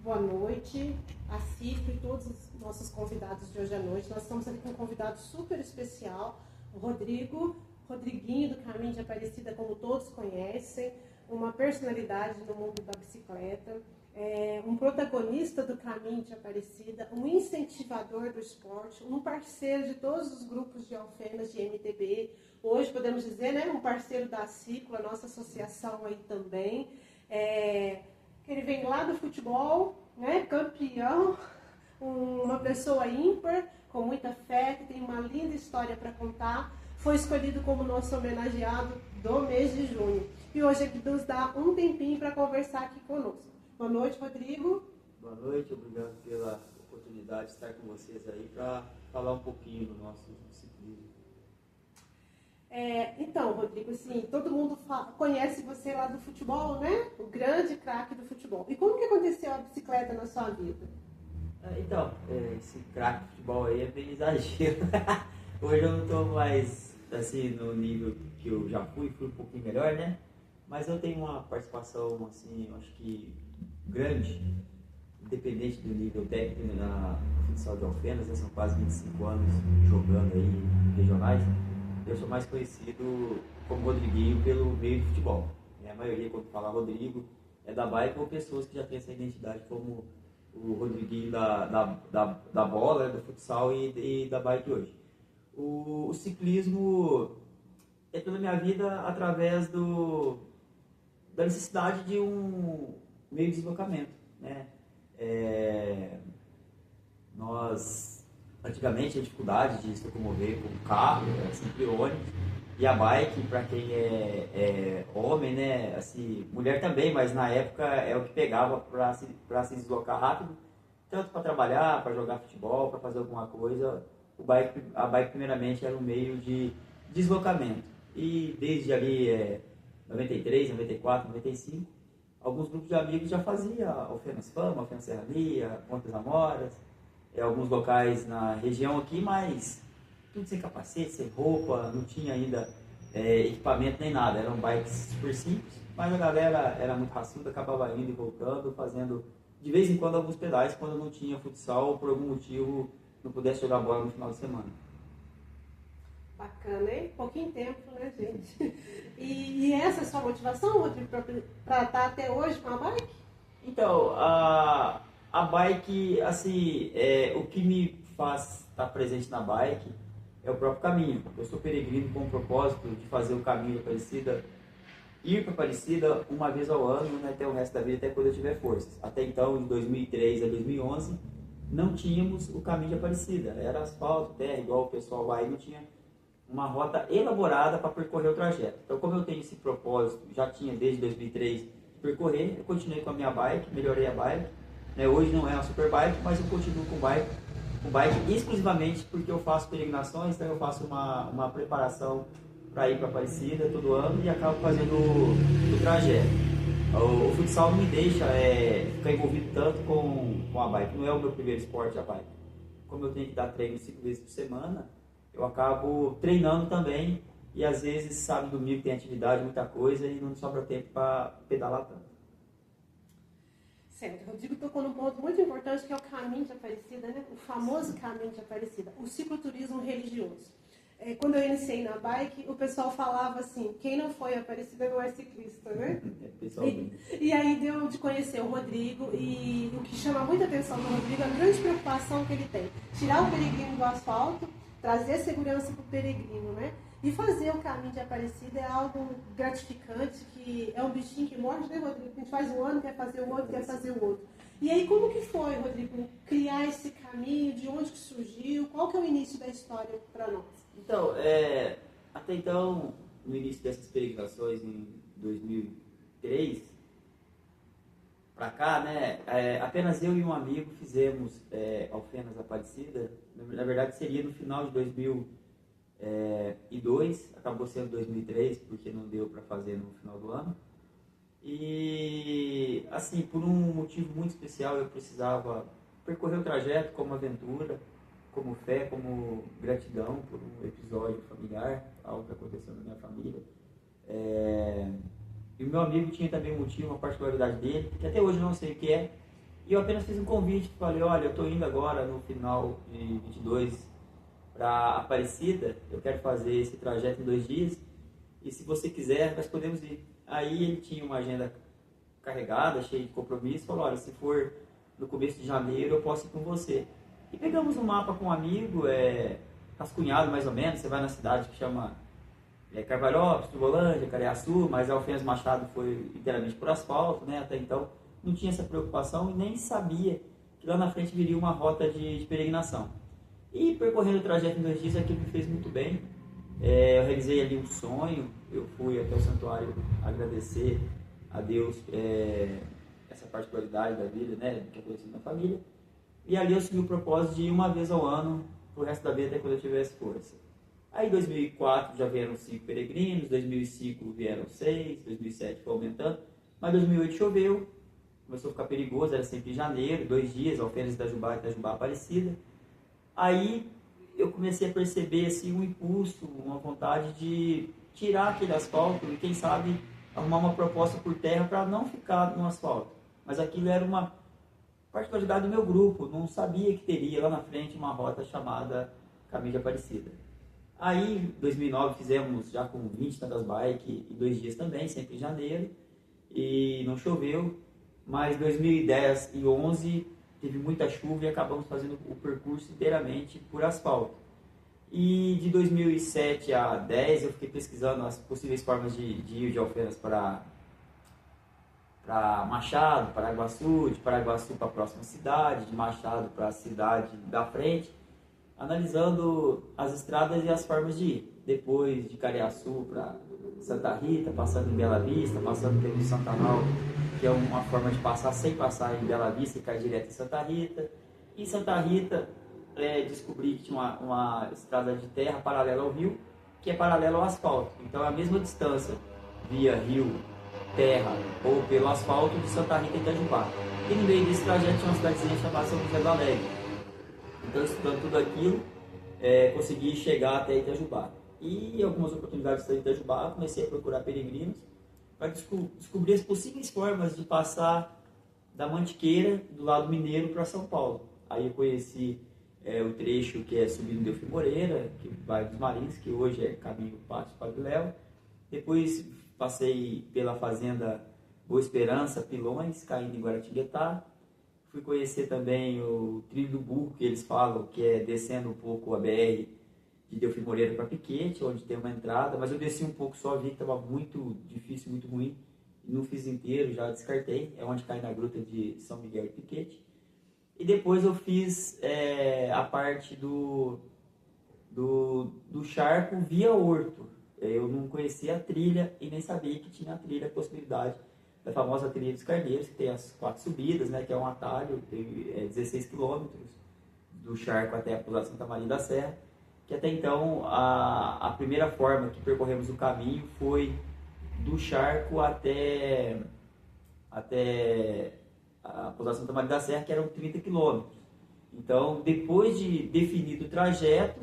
boa noite a Cifra e todos os nossos convidados de hoje à noite. Nós estamos aqui com um convidado super especial, o Rodriguinho do Caminho de Aparecida, como todos conhecem, uma personalidade no mundo da bicicleta, um protagonista do Caminho de Aparecida, um incentivador do esporte, um parceiro de todos os grupos de Alfenas de MTB, hoje podemos dizer, né, um parceiro da Ciclo, a nossa associação aí também. Ele vem lá do futebol, né, campeão, uma pessoa ímpar, com muita fé, que tem uma linda história para contar. Foi escolhido como nosso homenageado do mês de junho. E hoje aqui nos dá um tempinho para conversar aqui conosco. Boa noite, Rodrigo. Boa noite, obrigado pela oportunidade de estar com vocês aí para falar um pouquinho do nosso ciclismo. Então, Rodrigo, assim, todo mundo conhece você lá do futebol, né? O grande craque do futebol. E como que aconteceu a bicicleta na sua vida? Então, esse craque de futebol aí é bem exagero. Hoje eu não estou mais assim no nível que eu já fui um pouquinho melhor, né? Mas eu tenho uma participação, assim, eu acho que grande, independente do nível técnico na futsal de Alfenas, né? São quase 25 anos jogando aí regionais. Eu sou mais conhecido como Rodriguinho pelo meio de futebol. A maioria, quando fala Rodrigo, é da bike ou pessoas que já têm essa identidade como o Rodriguinho da bola, do futsal e da bike hoje. O ciclismo entrou na minha vida através da necessidade de um meio de deslocamento, né? Antigamente, a dificuldade de se locomover com o carro era sempre ônibus, e a bike, para quem é homem, né, assim, mulher também, mas na época é o que pegava para se deslocar rápido, tanto para trabalhar, para jogar futebol, para fazer alguma coisa. A bike primeiramente era um meio de deslocamento, e desde ali 93, 94, 95, alguns grupos de amigos já faziam Alfenas Fama, Alfenas Serrania, Montes Amoras, alguns locais na região aqui, mas tudo sem capacete, sem roupa, não tinha ainda equipamento nem nada, eram bikes super simples, mas a galera era muito raçuda, acabava indo e voltando, fazendo de vez em quando alguns pedais quando não tinha futsal ou por algum motivo não pudesse jogar bola no final de semana. Bacana, hein? Pouquinho tempo, né, gente? E essa é a sua motivação, Rodrigo, para estar até hoje com a bike? Então, a bike, assim, o que me faz estar presente na bike é o próprio caminho. Eu sou peregrino com o propósito de fazer o caminho de Aparecida, ir para Aparecida uma vez ao ano, né, até o resto da vida, até quando eu tiver forças. Até então, de 2003 a 2011, não tínhamos o caminho de Aparecida. Era asfalto, terra, igual o pessoal lá, e não tinha uma rota elaborada para percorrer o trajeto. Então, como eu tenho esse propósito, já tinha desde 2003 percorrer, eu continuei com a minha bike, melhorei a bike. Hoje não é uma super bike, mas eu continuo com bike exclusivamente porque eu faço peregrinações, então eu faço uma preparação para ir para Aparecida todo ano e acabo fazendo o trajeto. O futsal não me deixa ficar envolvido tanto com a bike, não é o meu primeiro esporte a bike. Como eu tenho que dar treino 5 vezes por semana, eu acabo treinando também e às vezes, sábado e domingo tem atividade, muita coisa e não sobra tempo para pedalar tanto. Certo, o Rodrigo tocou num ponto muito importante que é o Caminho de Aparecida, né? O famoso Caminho de Aparecida, o cicloturismo religioso. Quando eu iniciei na bike, o pessoal falava assim, quem não foi a Aparecida não é ciclista, né? E aí deu de conhecer o Rodrigo, e o que chama muita atenção do Rodrigo é a grande preocupação que ele tem. Tirar o peregrino do asfalto, trazer segurança para o peregrino, né? E fazer o Caminho de Aparecida é algo gratificante, que é um bichinho que morde, né, Rodrigo? A gente faz um ano, quer fazer o outro, quer fazer o outro. E aí, como que foi, Rodrigo, criar esse caminho? De onde que surgiu? Qual que é o início da história para nós? Então, até então, no início dessas peregrinações, em 2003, para cá, né, apenas eu e um amigo fizemos Alfenas Aparecida. Na verdade, seria no final de 2002, acabou sendo 2003, porque não deu para fazer no final do ano. E, assim, por um motivo muito especial, eu precisava percorrer o trajeto como aventura, como fé, como gratidão por um episódio familiar, algo que aconteceu na minha família. E o meu amigo tinha também um motivo, uma particularidade dele, que até hoje eu não sei o que é, E eu apenas fiz um convite, falei, olha, eu estou indo agora no final de 22 para Aparecida, eu quero fazer esse trajeto em 2 dias, e se você quiser, nós podemos ir. Aí ele tinha uma agenda carregada, cheia de compromisso, falou, olha, se for no começo de janeiro, eu posso ir com você. E pegamos um mapa com um amigo, cascunhado mais ou menos, você vai na cidade que chama Carvalhópolis, Tubolândia, Cariaçu, mas a Alfenas Machado foi inteiramente por asfalto, né? Até então não tinha essa preocupação e nem sabia que lá na frente viria uma rota de peregrinação. E percorrendo o trajeto em 2 dias, aquilo me fez muito bem. Eu realizei ali um sonho, eu fui até o santuário agradecer a Deus essa particularidade da vida, né, que aconteceu na família. E ali eu assumi o propósito de ir uma vez ao ano, pro resto da vida, até quando eu tivesse força. Aí em 2004 já vieram 5 peregrinos, 2005 vieram 6, 2007 foi aumentando, mas 2008 choveu, começou a ficar perigoso, era sempre em janeiro, 2 dias, Alfenas de Itajubá e Itajubá Aparecida. Aí eu comecei a perceber assim, um impulso, uma vontade de tirar aquele asfalto e quem sabe arrumar uma proposta por terra para não ficar no asfalto. Mas aquilo era uma particularidade do meu grupo, não sabia que teria lá na frente uma rota chamada Caminho de Aparecida. Aí, em 2009, fizemos já com 20 e tantas bikes, e 2 dias também, sempre em janeiro, e não choveu, mas 2010 e 2011 teve muita chuva e acabamos fazendo o percurso inteiramente por asfalto. E de 2007 a 2010 eu fiquei pesquisando as possíveis formas de ir de Alfenas para Machado, Paraguaçu, de Paraguaçu para a próxima cidade, de Machado para a cidade da frente, analisando as estradas e as formas de ir. Depois de Cariaçu para Santa Rita, passando em Bela Vista, passando pelo Santanal, que é uma forma de passar sem passar em Bela Vista e cair direto em Santa Rita. Em Santa Rita, descobri que tinha uma estrada de terra paralela ao rio, que é paralela ao asfalto. Então é a mesma distância via rio, terra ou pelo asfalto de Santa Rita e Itajubá. E no meio desse trajeto tinha uma cidadezinha chamada São José do Alegre. Então, estudando tudo aquilo, consegui chegar até Itajubá. E em algumas oportunidades de Itajubá, comecei a procurar peregrinos para descobrir as possíveis formas de passar da Mantiqueira, do lado mineiro, para São Paulo. Aí eu conheci o trecho que é subindo Delfim Moreira, que vai dos Marins, que hoje é caminho Pátio Padre Léo. Depois passei pela fazenda Boa Esperança, Pilões, caindo em Guaratinguetá. Fui conhecer também o Trilho do Burro, que eles falam, que é descendo um pouco a BR de Delfim Moreira para Piquete, onde tem uma entrada, mas eu desci um pouco só, vi que estava muito difícil, muito ruim, e não fiz inteiro, já descartei, é onde cai na gruta de São Miguel e Piquete. E depois eu fiz a parte do charco via Horto. Eu não conhecia a trilha e nem sabia que tinha a trilha, a possibilidade da famosa trilha dos Carneiros, que tem as 4 subidas, né, que é um atalho, tem 16 quilômetros do charco até a pousada Santa Maria da Serra, que até então a primeira forma que percorremos o caminho foi do charco até a pousada Santa Maria da Serra, que eram 30 quilômetros. Então, depois de definido o trajeto,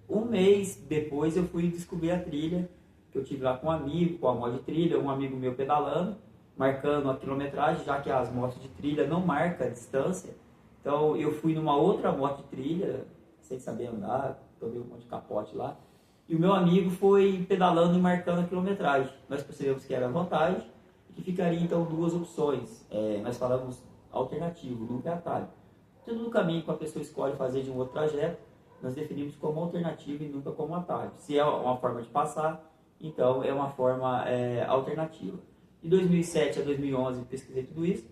um mês depois eu fui descobrir a trilha, que eu tive lá com um amigo, com a moto de trilha, um amigo meu pedalando, marcando a quilometragem, já que as motos de trilha não marcam a distância. Então eu fui numa outra moto de trilha, sem saber andar, tomei um monte de capote lá, e o meu amigo foi pedalando e marcando a quilometragem. Nós percebemos que era vantagem e que ficaria então 2 opções. Nós falamos alternativo, nunca é atalho. Tudo no caminho que a pessoa escolhe fazer de um outro trajeto, nós definimos como alternativa e nunca como atalho. Se é uma forma de passar, então é uma forma alternativa. De 2007 a 2011 pesquisei tudo isso,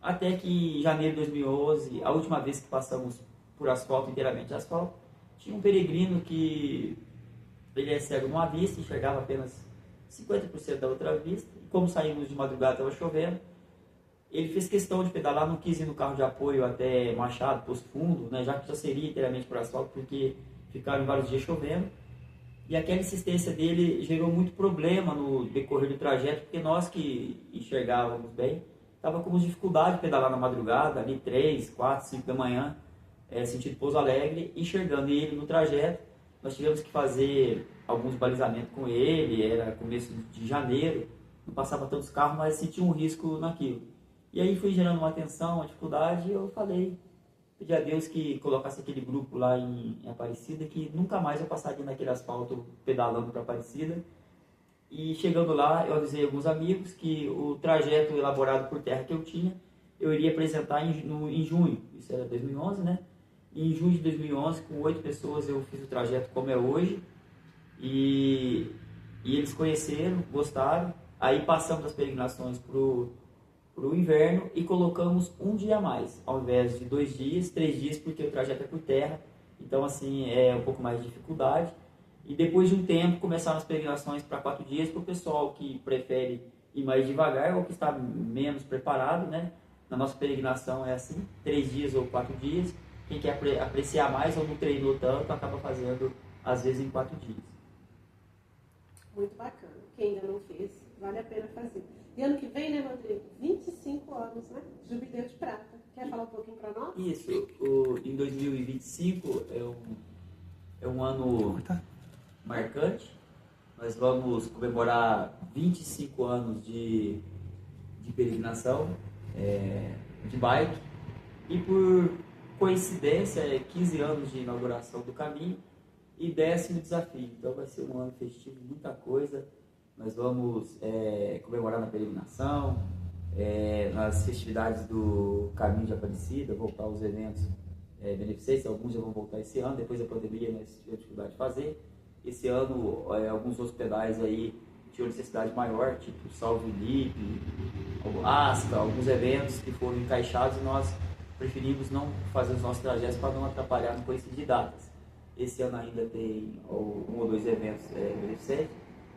até que em janeiro de 2011, a última vez que passamos por asfalto, inteiramente asfalto, tinha um peregrino que ele é cego numa vista, enxergava apenas 50% da outra vista, e como saímos de madrugada, estava chovendo, ele fez questão de pedalar, não quis ir no carro de apoio até Machado, Poço Fundo, né, já que já seria inteiramente por asfalto, porque ficaram vários dias chovendo. E aquela insistência dele gerou muito problema no decorrer do trajeto, porque nós que enxergávamos bem, estava com dificuldade de pedalar na madrugada, ali 3, 4, 5 da manhã, sentido Pouso Alegre, enxergando ele no trajeto. Nós tivemos que fazer alguns balizamentos com ele, era começo de janeiro, não passava tantos carros, mas sentia um risco naquilo. E aí foi gerando uma tensão, uma dificuldade, e eu falei, pedi a Deus que colocasse aquele grupo lá em Aparecida, que nunca mais eu passaria naquele asfalto pedalando para Aparecida. E chegando lá, eu avisei alguns amigos que o trajeto elaborado por terra que eu tinha, eu iria apresentar em junho, isso era 2011, né? E em junho de 2011, com 8 pessoas, eu fiz o trajeto como é hoje, e eles conheceram, gostaram. Aí passamos as peregrinações para o inverno e colocamos um dia a mais, ao invés de 2 dias, 3 dias, porque o trajeto é por terra, então assim é um pouco mais de dificuldade. E depois de um tempo começaram as peregrinações para 4 dias para o pessoal que prefere ir mais devagar ou que está menos preparado, né? Na nossa peregrinação é assim, 3 dias ou 4 dias. Quem quer apreciar mais ou não treinou tanto, acaba fazendo às vezes em 4 dias. Muito bacana. Quem ainda não fez, vale a pena fazer. E ano que vem, né, Rodrigo? 25 anos, né? Jubileu de prata. Quer falar um pouquinho para nós? Isso. Em 2025 é um ano marcante. Nós vamos comemorar 25 anos de peregrinação de bike. E por coincidência, 15 anos de inauguração do caminho e 10º desafio. Então vai ser um ano festivo, muita coisa. Nós vamos comemorar na peregrinação, nas festividades do Caminho de Aparecida, voltar aos eventos beneficentes. Alguns já vão voltar esse ano, depois da pandemia nós tivemos dificuldade de fazer. Esse ano, alguns hospitais aí tinham necessidade maior, tipo Salve Felipe, Asca, alguns eventos que foram encaixados e nós preferimos não fazer os nossos trajetos para não atrapalhar no coincídio de datas. Esse ano ainda tem 1 ou 2 eventos beneficentes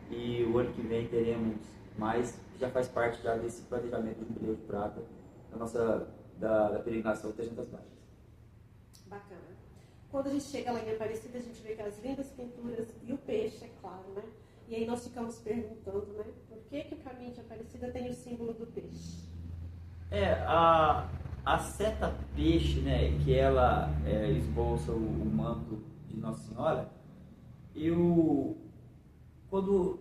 e o ano que vem teremos mais, que já faz parte já desse planejamento do Jubileu de Prata da peregrinação de 300 bikes. Bacana. Quando a gente chega lá em Aparecida, a gente vê aquelas lindas pinturas e o peixe, é claro, né? E aí nós ficamos perguntando, né? Por que o Caminho de Aparecida tem o símbolo do peixe? A seta peixe, né, que ela esboça o manto de Nossa Senhora, quando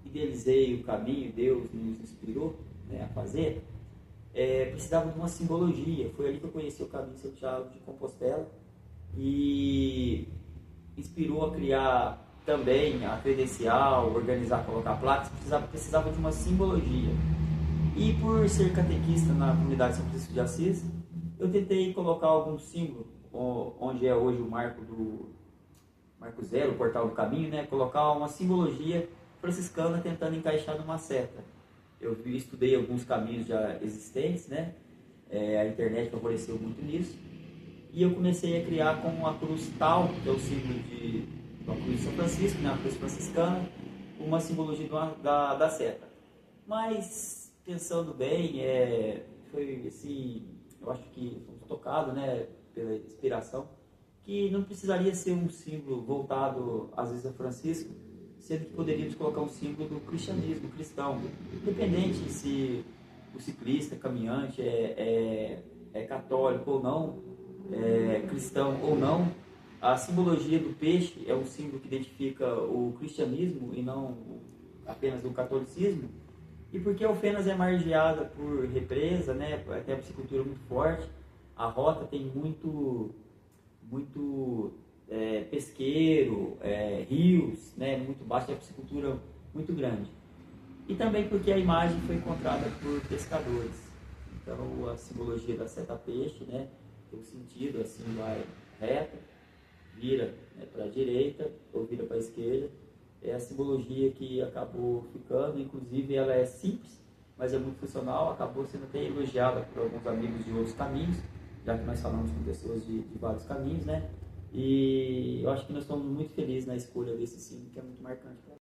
idealizei o caminho, Deus nos inspirou, né, a fazer, precisava de uma simbologia. Foi ali que eu conheci o caminho de Santiago de Compostela e inspirou a criar também a credencial, organizar, colocar placas. Precisava de uma simbologia. E por ser catequista na comunidade São Francisco de Assis, eu tentei colocar algum símbolo, onde é hoje o Marco Zero, o Portal do Caminho, né? Colocar uma simbologia franciscana tentando encaixar numa seta. Eu estudei alguns caminhos já existentes, né? A internet favoreceu muito nisso. E eu comecei a criar com a cruz tal, que é o símbolo da cruz de São Francisco, né? A cruz franciscana, uma simbologia da seta. Mas, pensando bem, foi assim, eu acho que fomos tocados, né, pela inspiração, que não precisaria ser um símbolo voltado, às vezes, a Francisco, sendo que poderíamos colocar um símbolo do cristianismo, cristão, independente se o ciclista, caminhante é católico ou não, cristão ou não. A simbologia do peixe é um símbolo que identifica o cristianismo e não apenas o catolicismo. E porque a Alfenas é margeada por represa, né, tem a piscicultura muito forte, a rota tem muito pesqueiro, rios, né, muito baixo, tem a piscicultura muito grande. E também porque a imagem foi encontrada por pescadores. Então a simbologia da seta peixe, né, tem um sentido assim, vai reta, vira, né, para a direita ou vira para a esquerda. É a simbologia que acabou ficando, inclusive ela é simples, mas é muito funcional, acabou sendo até elogiada por alguns amigos de outros caminhos, já que nós falamos com pessoas de vários caminhos, né? E eu acho que nós estamos muito felizes na escolha desse símbolo, que é muito marcante para nós.